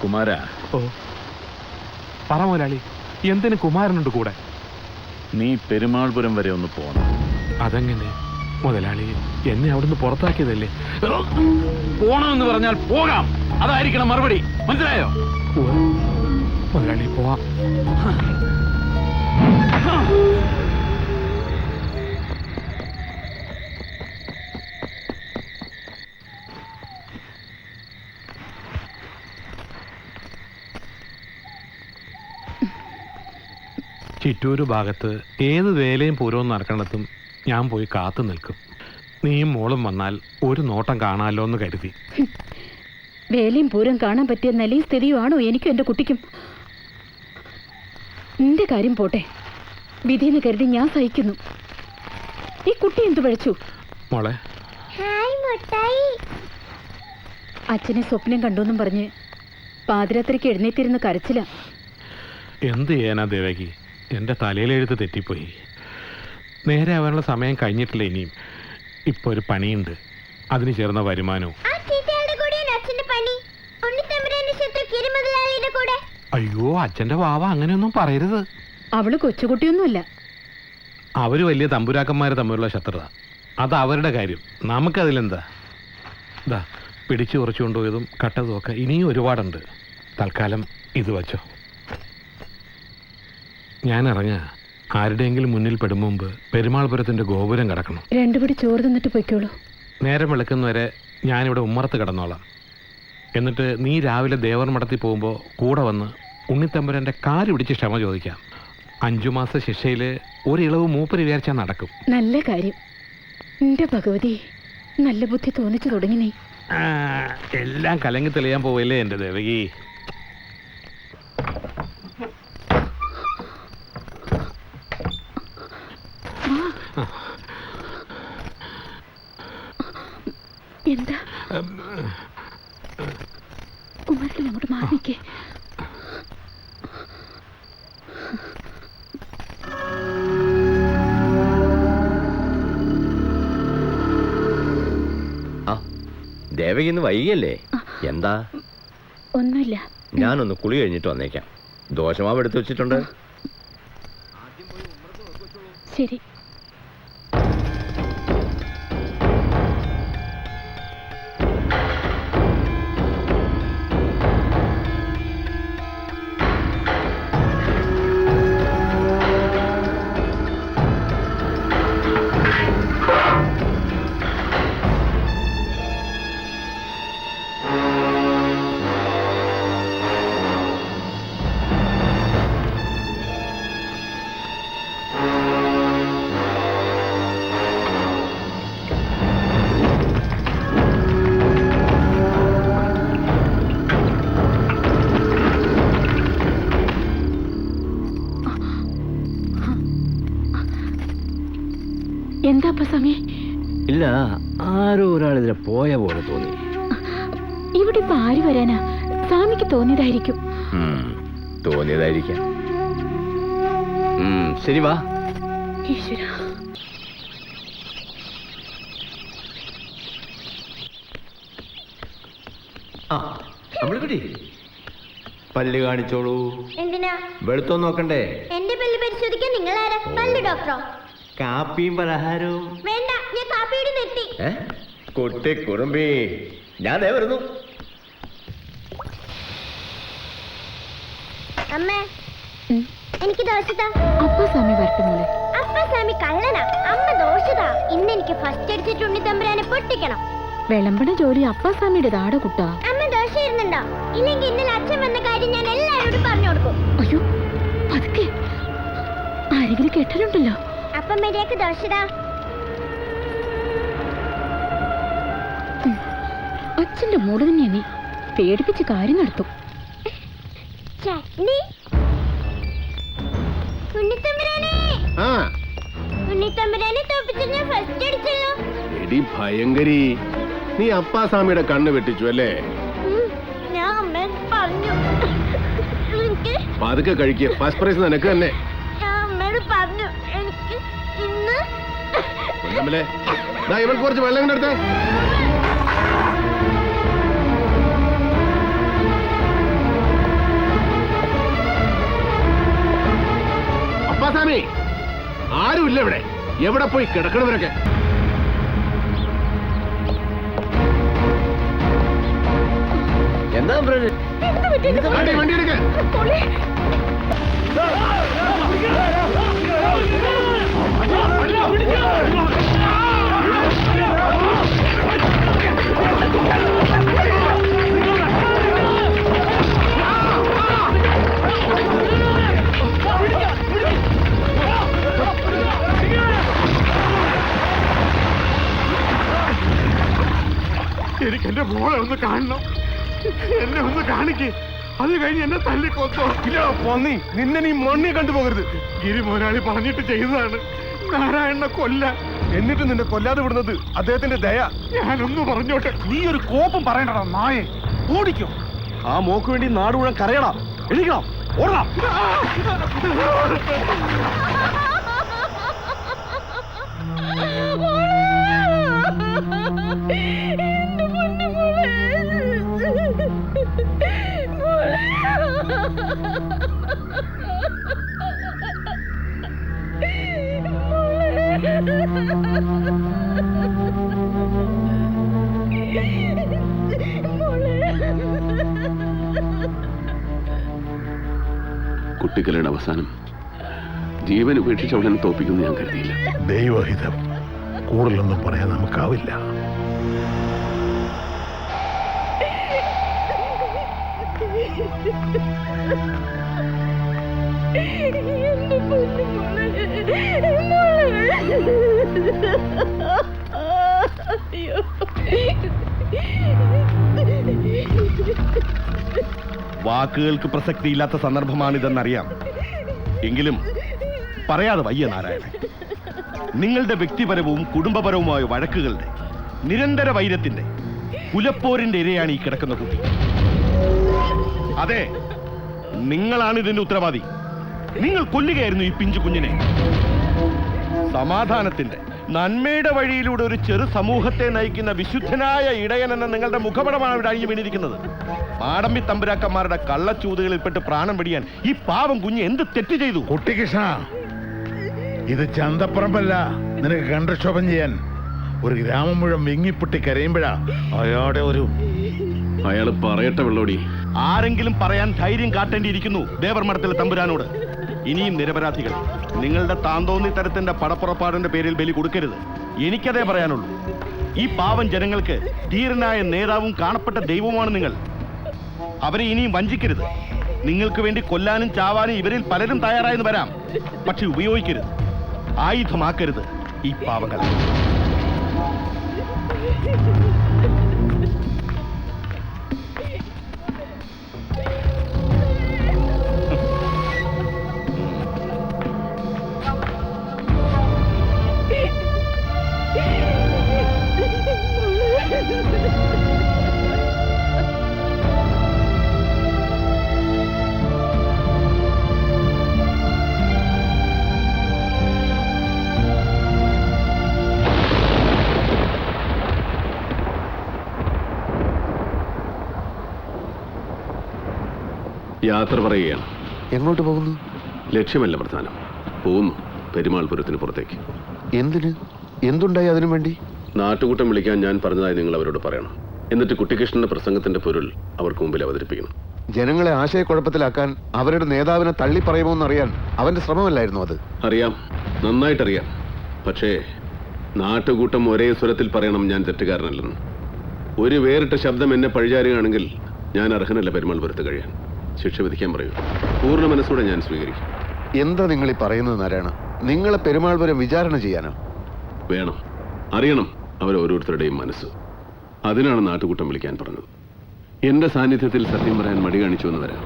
കുമാര. ഓ പറ മുതലാളി, എന്തിന് കുമാരനുണ്ട് കൂടെ? നീ പെരുമാൾപുരം വരെ ഒന്ന് പോണം. അതെങ്ങനെ മുതലാളി? എന്നെ അവിടുന്ന് പുറത്താക്കിയതല്ലേ? പോണമെന്ന് പറഞ്ഞാൽ പോകാം, അതായിരിക്കണം മറുപടി. മനസ്സിലായോ? മുതലാളി പോവാം. ചിറ്റൂര് ഭാഗത്ത് ഏത് വേലയും പൂരവും നടക്കണത്തും ഞാൻ പോയി കാത്തു നിൽക്കും. നീയും മോളും വന്നാൽ ഒരു നോട്ടം കാണാമല്ലോ എന്ന് കരുതി. വേലയും പൂരം കാണാൻ പറ്റിയ നിലയും സ്ഥിതിയുമാണോ എനിക്കും എൻ്റെ കുട്ടിക്കും? നിന്റെ കാര്യം പോട്ടെ, വിധിയെന്ന് കരുതി ഞാൻ സഹിക്കുന്നു. ഈ കുട്ടി എന്തു പഴിച്ചു? മോളെ, അച്ഛനെ സ്വപ്നം കണ്ടുവെന്നും പറഞ്ഞ് പാതിരാത്രിക്ക് എഴുന്നേറ്റിരുന്ന് കരച്ചില്ല. എന്ത് ചെയ്യാനാ ദേവകി, എൻ്റെ തലയിലെഴുത്ത് തെറ്റിപ്പോയി. നേരെ ആവാനുള്ള സമയം കഴിഞ്ഞിട്ടില്ല ഇനിയും. ഇപ്പോൾ ഒരു പണിയുണ്ട്, അതിന് ചേർന്ന വരുമാനവും. അയ്യോ, അച്ഛൻ്റെ വാവ അങ്ങനെയൊന്നും പറയരുത്. അവള് കൊച്ചുകുട്ടിയൊന്നുമില്ല. അവര് വലിയ തമ്പുരാക്കന്മാർ തമ്മിലുള്ള ശത്രുത, അത് അവരുടെ കാര്യം. നമുക്കതിലെന്താ? ഇതാ പിടിച്ചു കുറച്ചു കൊണ്ടുപോയതും കട്ടതും ഒക്കെ ഇനിയും ഒരുപാടുണ്ട്. തൽക്കാലം ഇത് വച്ചോ. ഞാൻ ഇറങ്ങാ. ആരുടെയെങ്കിലും മുന്നിൽ പെടും മുമ്പ് പെരുമാൾപുരത്തിന്റെ ഗോപുരം കടക്കണം. രണ്ടുപടി ചോറ് തന്നിട്ട് പൊയ്ക്കോളൂ. നേരം വെളുക്കുന്നവരെ ഞാനിവിടെ ഉമ്മറത്ത് കിടന്നോളാം. എന്നിട്ട് നീ രാവിലെ ദേവർ മഠത്തിൽ പോകുമ്പോൾ കൂടെ വന്ന് ഉണ്ണിത്തമ്പുരൻ്റെ കാല് പിടിച്ച് ക്ഷമ ചോദിക്കാം. 5 മാസ ശിക്ഷയിൽ ഒരിളവ് മൂപ്പര് വിചാരിച്ചാൽ നടക്കും. നല്ല കാര്യം. എന്റെ ഭഗവതി, നല്ല ബുദ്ധി തോന്നിച്ചു തുടങ്ങി നീ. എല്ലാം കലങ്ങി തെളിയാൻ പോവല്ലേ എൻ്റെ ദേവകി. എന്താ കുമാരൻ അങ്ങോട്ട് മാറിക്കേ. ദേവകി ഇന്ന് വൈകിയല്ലേ? എന്താ? ഒന്നുമില്ല, ഞാനൊന്ന് കുളി കഴിഞ്ഞിട്ട് വന്നേക്കാം. ദോശമാവ് എടുത്തു വെച്ചിട്ടുണ്ട്. ശരി. എന്താ സമയം? ഇല്ല, ആരോ ഒരാൾ ഇതിലെ പോയ പോലെ തോന്നി. ഇവിടെ ഇപ്പൊ ആര് വരാനാ? സ്വാമിക്ക് തോന്നിയതായിരിക്കും. തോന്നിയതായിരിക്കാം. ശരി, വാ. ഈശ്വര, പല്ല് കാണിച്ചോളൂ. എന്തിനാ? വെളുത്തോ നോക്കണ്ടേ? എന്റെ പല്ല് പരിശോധിക്കാൻ നിങ്ങൾ ആരാ? പല്ല് ഡോക്ടറോ? കാപ്പിയും പലഹാരവും വേണ്ട, ഞാൻ കാപ്പിയുടെ നിർത്തി. കുട്ടി കുറുമ്പി, ഞാൻ ദേ വരുന്നു. അമ്മേ, എനിക്ക് ദോശതാ. അപ്പ സ്വാമി വരട്ടെ മോളെ. അപ്പ സ്വാമി കള്ളനാ. അമ്മ ദോശതാ. ഇന്ന് എനിക്ക് ഫസ്റ്റ് അടിച്ചിട്ട് ഉണ്ണിത്തമ്പുരാനെ പൊട്ടിക്കണം. വിളമ്പണ ജോലി അപ്പ സ്വാമിയുടേതാടെ കുട്ടാ. അമ്മ ദോശ ഇരുന്നുണ്ടോ? ഇല്ലെങ്കിൽ ഇന്നലെ അച്ഛൻ വന്ന കാര്യം ഞാൻ എല്ലാവരോടും പറഞ്ഞു കൊടുക്കും. അയ്യോ, പതുക്കെ, ആരെങ്കിലും കെട്ടലുണ്ടല്ലോ. അപ്പം മര്യാദക്ക് ദോശതാ. അച്ഛന്റെ മൂട് തന്നെയാ നീ. പേടിപ്പിച്ച് കാര്യം നടത്തും. ചട്നി. ഉണ്ണിത്തമ്പുരാനെ, ഉണ്ണിത്തമ്പുരാനെ തോപ്പിച്ച് ഞാൻ ഫസ്റ്റ് അടിച്ചല്ലോ. എടി ഭയങ്കരി, നീ അപ്പാസ്വാമിയുടെ കണ്ണ് വെട്ടിച്ചു അല്ലേ? ഞാൻ അമ്മയോട് പറഞ്ഞു. പതുക്കെ കഴിക്കുക, ഫസ്റ്റ് പ്രൈസ് നിനക്ക് തന്നെ. ഞാൻ അമ്മയോട് പറഞ്ഞു എനിക്ക് ഇന്ന്. ഇവൾക്ക് കുറച്ച് വെള്ളം കൊണ്ടെടുത്തേ. എവിടെ പോയി കിടക്കണവരൊക്കെ? എന്താ വണ്ടി എടുക്ക. എനിക്ക് എന്റെ മോളെ ഒന്ന് കാണണം. എന്നെ ഒന്ന് കാണിക്ക്. അത് കഴിഞ്ഞ് എന്നെ തല്ലിക്കൊത്തോ. ഇല്ല പൊന്നി, നിന്നെ നീ മണ്ണി കണ്ടുപോകരുത്. ഗിരി മുതലാളി പറഞ്ഞിട്ട് ചെയ്തതാണ് നാരായണനെ കൊല്ല. എന്നിട്ട് നിന്നെ കൊല്ലാതെ വിടുന്നത് അദ്ദേഹത്തിന്റെ ദയ. ഞാനൊന്ന് പറഞ്ഞോട്ടെ. നീ ഒരു കോപ്പം പറയണ്ടടാ നായെ. ഓടിക്കോ. ആ മോക്ക് വേണ്ടി നാട് മുഴുവൻ കരയണം. എണീക്കണം, ഓടണം. കുട്ടികളുടെ അവസാനം ജീവൻ ഉപേക്ഷിച്ച് അവളെ തോപ്പിക്കുന്നു ഞാൻ കരുതിയില്ല. ദൈവഹിതം. കൂടുതലൊന്നും പറയാൻ നമുക്കാവില്ല. വാക്കുകൾക്ക് പ്രസക്തിയില്ലാത്ത സന്ദർഭമാണിതെന്നറിയാം. എങ്കിലും പറയാതെ വയ്യ നാരായണൻ. നിങ്ങളുടെ വ്യക്തിപരവും കുടുംബപരവുമായ വഴക്കുകളുടെ നിരന്തര വൈരത്തിന്റെ പുലപ്പോരിന്റെ ഇരയാണ് ഈ കിടക്കുന്ന കുട്ടി. അതെ, നിങ്ങളാണ് ഇതിന്റെ ഉത്തരവാദി. നിങ്ങൾ കൊല്ലുകയായിരുന്നു ഈ പിഞ്ചു കുഞ്ഞിനെ. സമാധാനത്തിന്റെ നന്മയുടെ വഴിയിലൂടെ ഒരു ചെറു സമൂഹത്തെ നയിക്കുന്ന വിശുദ്ധനായ ഇടയൻ എന്ന നിങ്ങളുടെ മുഖപടമാണ് ഇവിടെ അഴിഞ്ഞു വീണിരിക്കുന്നത്. മാടമ്പി തമ്പുരാക്കന്മാരുടെ കള്ളച്ചൂതുകളിൽപ്പെട്ട് പ്രാണം വെടിയാൻ ഈ പാവം കുഞ്ഞ് എന്ത് തെറ്റ് ചെയ്തു? കുട്ടികൃഷ്ണ, ഇത് ചന്തപ്പറമ്പല്ല നിനക്ക് കണ്ടക്ഷോഭം ചെയ്യാൻ. ഒരു ഗ്രാമം മുഴുവൻ വിങ്ങിപ്പൊട്ടി കരയുമ്പോഴാ അയാൾ പറയട്ടെ വെള്ളോടി. ആരെങ്കിലും പറയാൻ ധൈര്യം കാട്ടേണ്ടിയിരിക്കുന്നു ദേവർമഠത്തിലെ തമ്പുരാനോട്. ഇനിയും നിരപരാധികൾ നിങ്ങളുടെ താന്തോന്നി തരത്തിന്റെ പടപ്പുറപ്പാടിന്റെ പേരിൽ ബലി കൊടുക്കരുത്. എനിക്കതേ പറയാനുള്ളൂ. ഈ പാവം ജനങ്ങൾക്ക് ധീരനായ നേതാവും കാണപ്പെട്ട ദൈവവുമാണ് നിങ്ങൾ. അവരെ ഇനിയും വഞ്ചിക്കരുത്. നിങ്ങൾക്ക് വേണ്ടി കൊല്ലാനും ചാവാനും ഇവരിൽ പലരും തയ്യാറായെന്ന് വരാം. പക്ഷെ ഉപയോഗിക്കരുത്, ആയുധമാക്കരുത് ഈ പാവങ്ങളെ. യാത്ര പറയുകയാണ്. എങ്ങോട്ട് പോകുന്നു? ലക്ഷ്യമല്ല പ്രധാനം. പോകുന്നു പെരുമാൾപുരത്തിന് പുറത്തേക്ക്. എന്തിന്? എന്തുണ്ടായി അതിനു വേണ്ടി? നാട്ടുകൂട്ടം വിളിക്കാൻ ഞാൻ പറഞ്ഞതായി നിങ്ങൾ അവരോട് പറയണം. എന്നിട്ട് കുട്ടികൃഷ്ണന്റെ പ്രസംഗത്തിന്റെ പൊരുൾ അവർക്ക് മുമ്പിൽ അവതരിപ്പിക്കണം. ജനങ്ങളെ ആശയക്കുഴപ്പത്തിലാക്കാൻ അവരുടെ നേതാവിനെ തള്ളി പറയുമോന്നറിയാൻ അവന്റെ ശ്രമമല്ലായിരുന്നു അത്? അറിയാം, നന്നായിട്ടറിയാം. പക്ഷേ നാട്ടുകൂട്ടം ഒരേ സ്വരത്തിൽ പറയണം ഞാൻ തെറ്റുകാരനല്ലെന്ന്. ഒരു വേറിട്ട ശബ്ദം എന്നെ പഴിചാരുകയാണെങ്കിൽ ഞാൻ അർഹനല്ല പെരുമാൾപുരത്ത് കഴിയാൻ. ശിക്ഷ വിധിക്കാൻ പറയൂ. പൂർണ്ണ മനസ്സോടെ ഞാൻ സ്വീകരിക്കും. എന്താ നിങ്ങൾ ഈ പറയുന്നത് നാരായണ? നിങ്ങളെ പെരുമാൾപുരം വിചാരണ ചെയ്യാനോ? വേണം, അറിയണം അവരോരോരുത്തരുടെയും മനസ്സ്. അതിനാണ് നാട്ടുകൂട്ടം വിളിക്കാൻ പറഞ്ഞത്. എന്റെ സാന്നിധ്യത്തിൽ സത്യം പറയാൻ മടി കാണിച്ചു എന്ന് വരാം.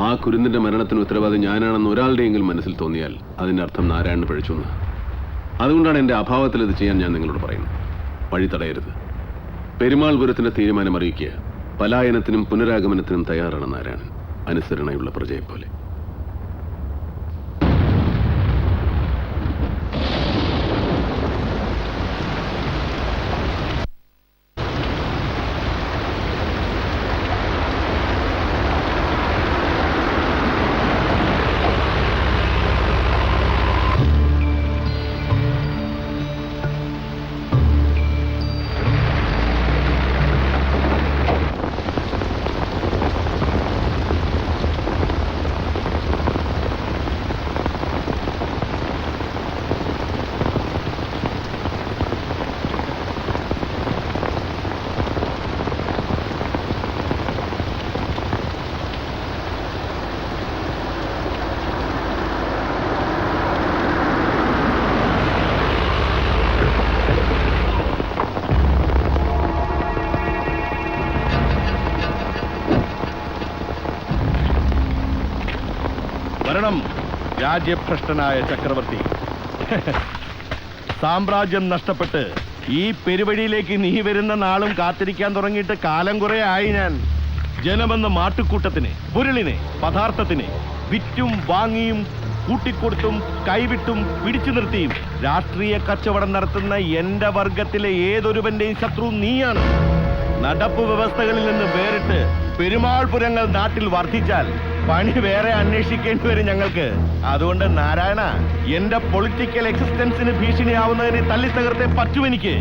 ആ കുരുന്നിന്റെ മരണത്തിന് ഉത്തരവാദി ഞാനാണെന്ന് ഒരാളുടെയെങ്കിലും മനസ്സിൽ തോന്നിയാൽ അതിന്റെ അർത്ഥം നാരായണന് പഴിച്ചു എന്ന്. അതുകൊണ്ടാണ് എന്റെ അഭാവത്തിൽ ഇത് ചെയ്യാൻ ഞാൻ നിങ്ങളോട് പറയുന്നത്. വഴി തടയരുത്. പെരുമാൾപുരത്തിന്റെ തീരുമാനം അറിയിക്കുക. പലായനത്തിനും പുനരാഗമനത്തിനും തയ്യാറാണ് നാരായണൻ, അനുസരണയുള്ള പ്രജയെപ്പോലെ. വരണം രാജ്യഭ്രഷ്ടനായ ചക്രവർത്തി. സാമ്രാജ്യം നഷ്ടപ്പെട്ട് ഈ പെരുവഴിയിലേക്ക് നീ വരുന്ന നാളും കാത്തിരിക്കാൻ തുടങ്ങിയിട്ട് കാലം കുറെ ആയി ഞാൻ. ജനമെന്ന മാട്ടുക്കൂട്ടത്തിന്, പൊരുളിനെ, പദാർത്ഥത്തിന് വിറ്റും വാങ്ങിയും കൂട്ടിക്കൊടുത്തും കൈവിട്ടും പിടിച്ചു നിർത്തിയും രാഷ്ട്രീയ കച്ചവടം നടത്തുന്ന എന്റെ വർഗത്തിലെ ഏതൊരുവന്റെയും ശത്രു നീയാണ്. നടപ്പ് വ്യവസ്ഥകളിൽ നിന്ന് വേറിട്ട് പെരുമാൾപുരങ്ങൾ നാട്ടിൽ വർദ്ധിച്ചാൽ പണി വേറെ അന്വേഷിക്കേണ്ടി വരും ഞങ്ങൾക്ക്. അതുകൊണ്ട് നാരായണ, എന്റെ പൊളിറ്റിക്കൽ എക്സിസ്റ്റൻസിന് ഭീഷണിയാവുന്നതിനെ തല്ലി തകർത്തേ പറ്റുമെനിക്ക്.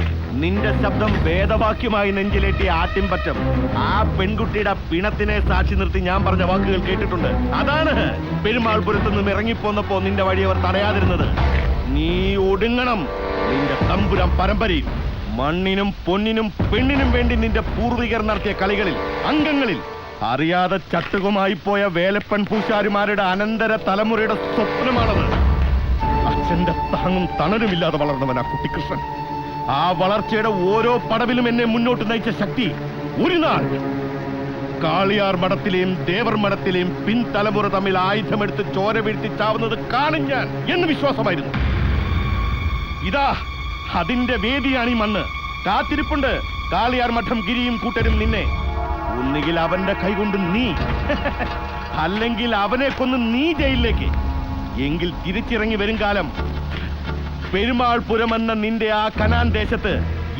നിന്റെ ശബ്ദം വേദവാക്യമായി നെഞ്ചിലേറ്റി ആട്ടിൻപറ്റം ആ പെൺകുട്ടിയുടെ പിണത്തിനെ സാക്ഷി നിർത്തി ഞാൻ പറഞ്ഞ വാക്കുകൾ കേട്ടിട്ടുണ്ട്. അതാണ് പെരുമാൾപുരത്തു നിന്നും ഇറങ്ങിപ്പോന്നപ്പോ നിന്റെ വഴി അവർ തടയാതിരുന്നത്. നീ ഒടുങ്ങണം. നിന്റെ തമ്പുരാൻ പരമ്പരയിൽ മണ്ണിനും പൊന്നിനും പെണ്ണിനും വേണ്ടി നിന്റെ പൂർവികർ നടത്തിയ കളികളിൽ, അംഗങ്ങളിൽ അറിയാതെ ചട്ടുകമായി പോയ വേലപ്പൻ പൂശാരിമാരുടെ അനന്തര തലമുറയുടെ സ്വപ്നമാണത്. അച്ഛന്റെ താങ്ങും തണലുമില്ലാതെ വളർന്നവൻ ആ കുട്ടിക്കൃഷ്ണൻ. ആ വളർച്ചയുടെ ഓരോ പടവിലും എന്നെ മുന്നോട്ട് നയിച്ച ശക്തി ഒരു നാൾ കാളിയാർ മഠത്തിലെയും ദേവർ മഠത്തിലെയും പിൻതലമുറ തമ്മിൽ ആയുധമെടുത്ത് ചോര വീഴ്ത്തി ചാവുന്നത് കാണും ഞാൻ എന്ന് വിശ്വാസമായിരുന്നു. ഇതാ അതിന്റെ വേദിയാണ് ഈ മണ്ണ്. കാത്തിരിപ്പുണ്ട് കാളിയാർ മഠം ഗിരിയും കൂട്ടരും നിന്നെ. ഒന്നുകിൽ അവന്റെ കൈകൊണ്ട് നീ, അല്ലെങ്കിൽ അവനെ കൊന്ന് നീ ജയിലിലേക്ക്. എങ്കിൽ തിരിച്ചിറങ്ങി വരും കാലം പെരുമാൾപുരം എന്ന നിന്റെ ആ കനാൻ ദേശത്ത്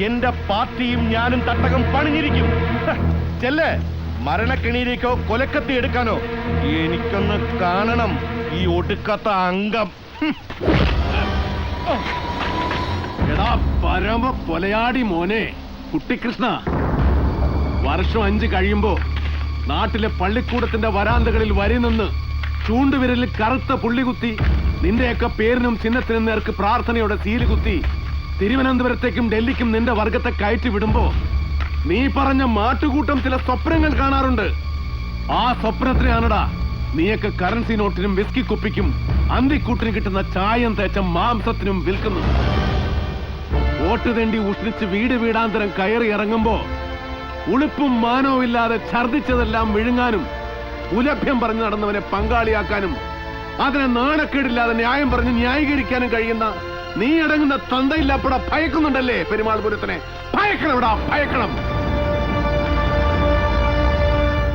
എന്റെ പാർട്ടിയും ഞാനും തട്ടകം പണിഞ്ഞിരിക്കും. ചെല്ല്, മരണക്കെണിയിലേക്കോ കൊലക്കത്തി എടുക്കാനോ എനിക്കൊന്ന് കാണണം ഈ ഒടുക്കത്ത അംഗം. എടാ പരമ കൊലയാടി മോനെ കുട്ടിക്കൃഷ്ണ, വർഷം 5 കഴിയുമ്പോ നാട്ടിലെ പള്ളിക്കൂടത്തിന്റെ വരാന്തകളിൽ വരി നിന്ന് ചൂണ്ടുവിരലിൽ കറുത്ത പുള്ളി കുത്തി നിന്റെയൊക്കെ പേരിനും ചിഹ്നത്തിനും നേർക്ക് പ്രാർത്ഥനയോടെ സീല് കുത്തി തിരുവനന്തപുരത്തേക്കും ഡൽഹിക്കും നിന്റെ വർഗത്തെ കയറ്റി വിടുമ്പോ നീ പറഞ്ഞ മാട്ടുകൂട്ടം ചില സ്വപ്നങ്ങൾ കാണാറുണ്ട്. ആ സ്വപ്നത്തിനാണടാ നീയൊക്കെ കറൻസി നോട്ടിനും വിസ്കി കുപ്പിക്കും അന്തിക്കൂട്ടിന് കിട്ടുന്ന ചായം തേച്ച മാംസത്തിനും വിൽക്കുന്നത്. വോട്ട് തേണ്ടി ഉഷ്ണിച്ച് വീട് വീടാന്തരം കയറി ഇറങ്ങുമ്പോ ഉളുപ്പും മാനവും ഇല്ലാതെ ഛർദിച്ചതെല്ലാം വിഴുങ്ങാനും ഉലഭ്യം പറഞ്ഞു നടന്നവനെ പങ്കാളിയാക്കാനും അതിനെ നാണക്കേടില്ലാതെ ന്യായം പറഞ്ഞ് ന്യായീകരിക്കാനും കഴിയുന്ന നീ അടങ്ങുന്ന തന്തയില്ലപ്പട ഭയക്കുന്നുണ്ടല്ലേ പെരുമാൾപുരത്തിനെ? ഭയക്കണവിടാ, ഭയക്കണം.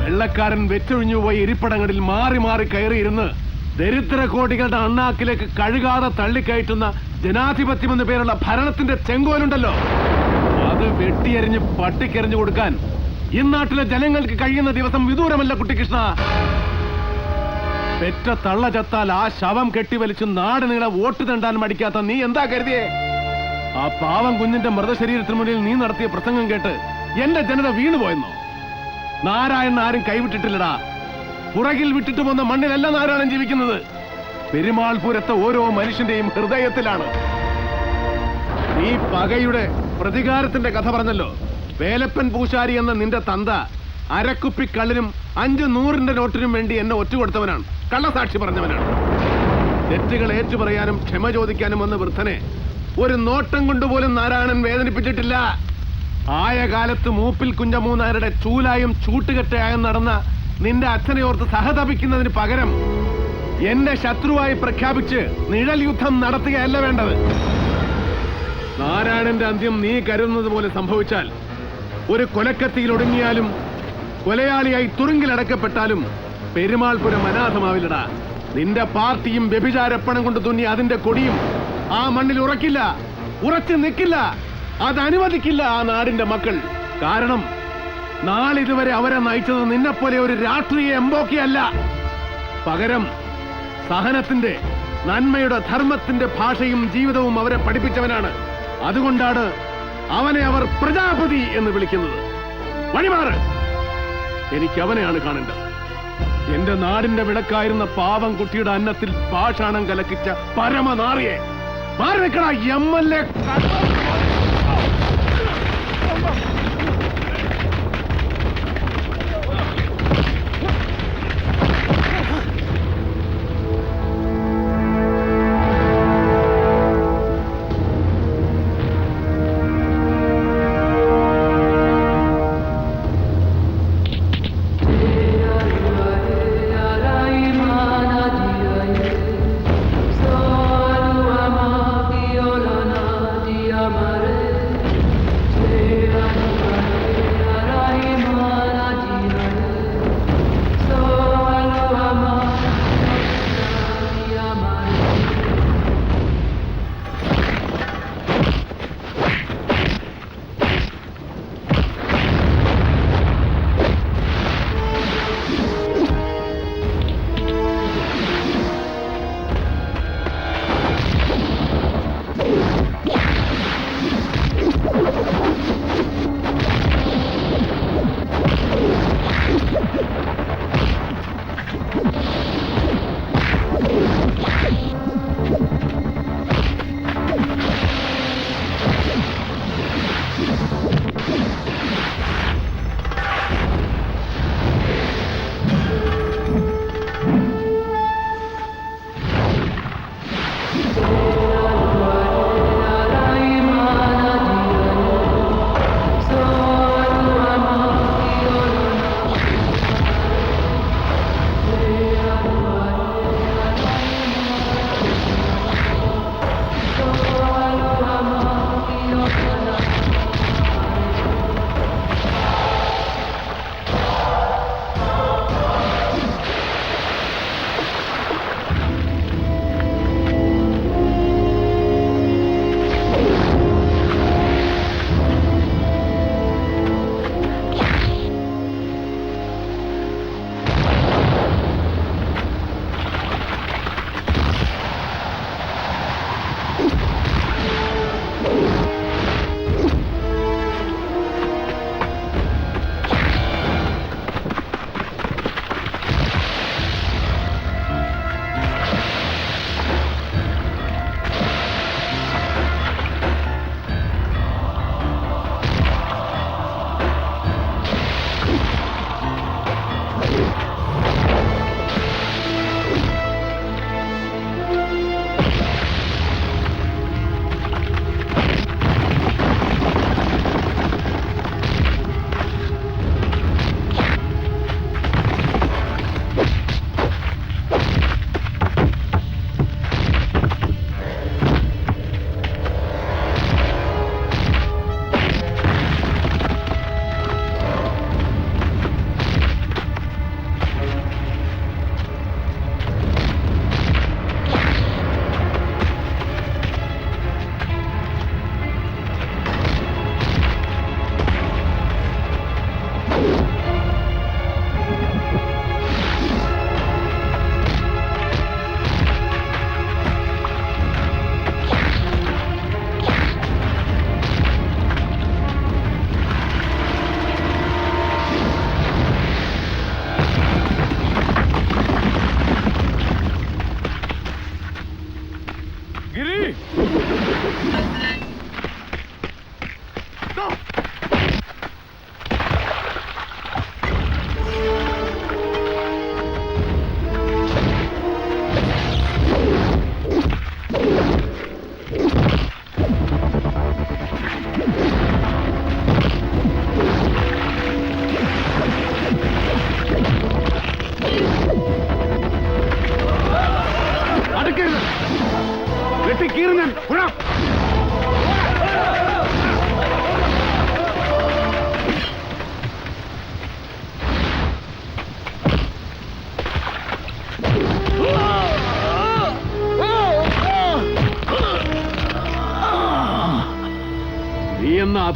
വെള്ളക്കാരൻ വെച്ചൊഴിഞ്ഞു പോയി ഇരിപ്പിടങ്ങളിൽ മാറി മാറി കയറിയിരുന്ന് ദരിദ്ര കോടികളുടെ അണ്ണാക്കിലേക്ക് കഴുകാതെ തള്ളിക്കയറ്റുന്ന ജനാധിപത്യം എന്ന പേരുള്ള ഭരണത്തിന്റെ ചെങ്കോലുണ്ടല്ലോ, അത് വെട്ടിയെറിഞ്ഞ് പട്ടിക്കെറിഞ്ഞു കൊടുക്കാൻ ഇന്നാട്ടിലെ ജനങ്ങൾക്ക് കഴിയുന്ന ദിവസം വിദൂരമല്ല കുട്ടിക്കൃഷ്ണ. പെറ്റ തള്ള ചത്താൽ ആ ശവം കെട്ടിവലിച്ച് നാട് നീളെ വോട്ട് തണ്ടാൻ മടിക്കാത്ത നീ എന്താ കരുതിയേ? ആ പാവം കുഞ്ഞിന്റെ മൃതശരീരത്തിന് മുന്നിൽ നീ നടത്തിയ പ്രസംഗം കേട്ട് എന്റെ ജനത വീണുപോയെന്നോ? നാരായണൻ ആരും കൈവിട്ടിട്ടില്ലടാ. പുറകിൽ വിട്ടിട്ട് പോന്ന മണ്ണിലല്ല നാരായണൻ ജീവിക്കുന്നത്. പെരുമാൾപുരത്തെ ഓരോ മനുഷ്യന്റെയും ഹൃദയത്തിലാണ്. നീ പകയുടെ പ്രതികാരത്തിന്റെ കഥ പറഞ്ഞല്ലോ. വേലപ്പൻ പൂശാരി എന്ന നിന്റെ തന്ത അരക്കുപ്പി കള്ളിനും 500 നോട്ടിനും വേണ്ടി എന്നെ ഒറ്റുകൊടുത്തവനാണ്, കള്ളസാക്ഷി പറഞ്ഞവനാണ്. തെറ്റുകൾ ഏറ്റുപറയാനും ക്ഷമ ചോദിക്കാനും വന്ന വൃദ്ധനെ ഒരു നോട്ടം കൊണ്ടുപോലും നാരായണൻ വേദനിപ്പിച്ചിട്ടില്ല. ആയ കാലത്ത് മൂപ്പിൽ കുഞ്ഞമൂന്നാരുടെ ചൂലായും ചൂട്ടുകെട്ടയായും നടന്ന നിന്റെ അച്ഛനെ ഓർത്ത് സഹതപിക്കുന്നതിന് പകരം എന്നെ ശത്രുവായി പ്രഖ്യാപിച്ച് നിഴൽ യുദ്ധം നടത്തുകയല്ല വേണ്ടത്. നാരായണന്റെ അന്ത്യം നീ കരുതുന്നത് പോലെ സംഭവിച്ചാൽ, ഒരു കൊലക്കത്തിയിൽ ഒടുങ്ങിയാലും കൊലയാളിയായി തുറുങ്കിലടക്കപ്പെട്ടാലും പെരുമാൾപുരം അനാഥമാവില്ലടാ. നിന്റെ പാർട്ടിയും വ്യഭിചാരപ്പണം കൊണ്ട് തുന്നി അതിന്റെ കൊടിയും ആ മണ്ണിൽ ഉറക്കില്ല, ഉറച്ചു നിൽക്കില്ല. അത് അനുവദിക്കില്ല ആ നാടിന്റെ മക്കൾ. കാരണം നാളിതുവരെ അവരെ നയിച്ചത് നിന്നെപ്പോലെ ഒരു രാഷ്ട്രീയ എംബോക്കിയല്ല. പകരം സഹനത്തിന്റെ, നന്മയുടെ, ധർമ്മത്തിന്റെ ഭാഷയും ജീവിതവും അവരെ പഠിപ്പിച്ചവനാണ്. അതുകൊണ്ടാണ് അവനെ അവർ പ്രജാപതി എന്ന് വിളിക്കുന്നത്. വഴിമാറ്, എനിക്ക് അവനെയാണ് കാണേണ്ടത്. എന്റെ നാടിന്റെ വിളക്കായിരുന്ന പാവം കുട്ടിയുടെ അന്നത്തിൽ പാഷാണം കലക്കിച്ച പരമനാറിയെ. മാറി നിൽക്കണ MLA.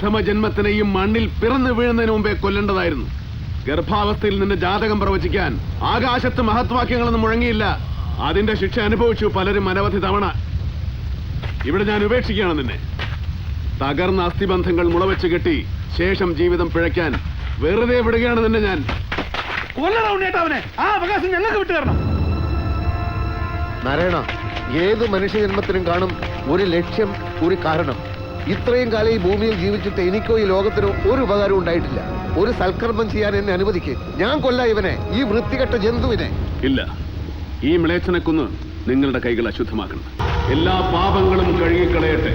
പ്രഥമ ജന്മത്തിനെ ഈ മണ്ണിൽ പിറന്നു വീഴുന്നതിന് മുമ്പേ കൊല്ലേണ്ടതായിരുന്നു. ഗർഭാവസ്ഥയിൽ നിന്റെ ജാതകം പ്രവചിക്കാൻ ആകാശത്ത് മഹത്വാക്യങ്ങളൊന്നും മുഴങ്ങിയില്ല. അതിന്റെ ശിക്ഷ അനുഭവിച്ചു പലരും അനവധി തവണ. ഇവിടെ ഞാൻ ഉപേക്ഷിക്കുകയാണ് നിന്നെ. തകർന്ന അസ്ഥിബന്ധങ്ങൾ മുളവെച്ച് കെട്ടി ശേഷം ജീവിതം പിഴയ്ക്കാൻ വെറുതെ വിടുകയാണ് നിന്നെ ഞാൻ. കൊല്ലണം ഉണ്ണിയേട്ടാ അവനെ. ആ അവകാശം ഞങ്ങൾക്ക് വിട്ടുതരണം. നാരായണ, ഏത് മനുഷ്യജന്മത്തിനും കാണും ഒരു ലക്ഷ്യം, ഒരു കാരണം. ഇത്രയും കാലം ഈ ഭൂമിയിൽ ജീവിച്ചിട്ട് എനിക്കോ ഈ ലോകത്തിനോ ഒരു ഉപകാരം ഉണ്ടായിട്ടില്ല. ഒരു സൽക്കർമ്മം ചെയ്യാൻ എന്നെ അനുവദിക്ക്. ഞാൻ കൊല്ലാം ഇവനെ, ഈ വൃത്തികെട്ട ജന്തുവിനെ. ഇല്ല, ഈ മ്ലേച്ഛനെ കൊന്ന് നിങ്ങളുടെ കൈകൾ അശുദ്ധമാക്കണം. എല്ലാ പാപങ്ങളും കഴുകിക്കളയട്ടെ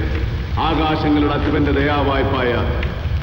ആകാശങ്ങളുടെ അധിപന്റെ ദയാവായ്പായ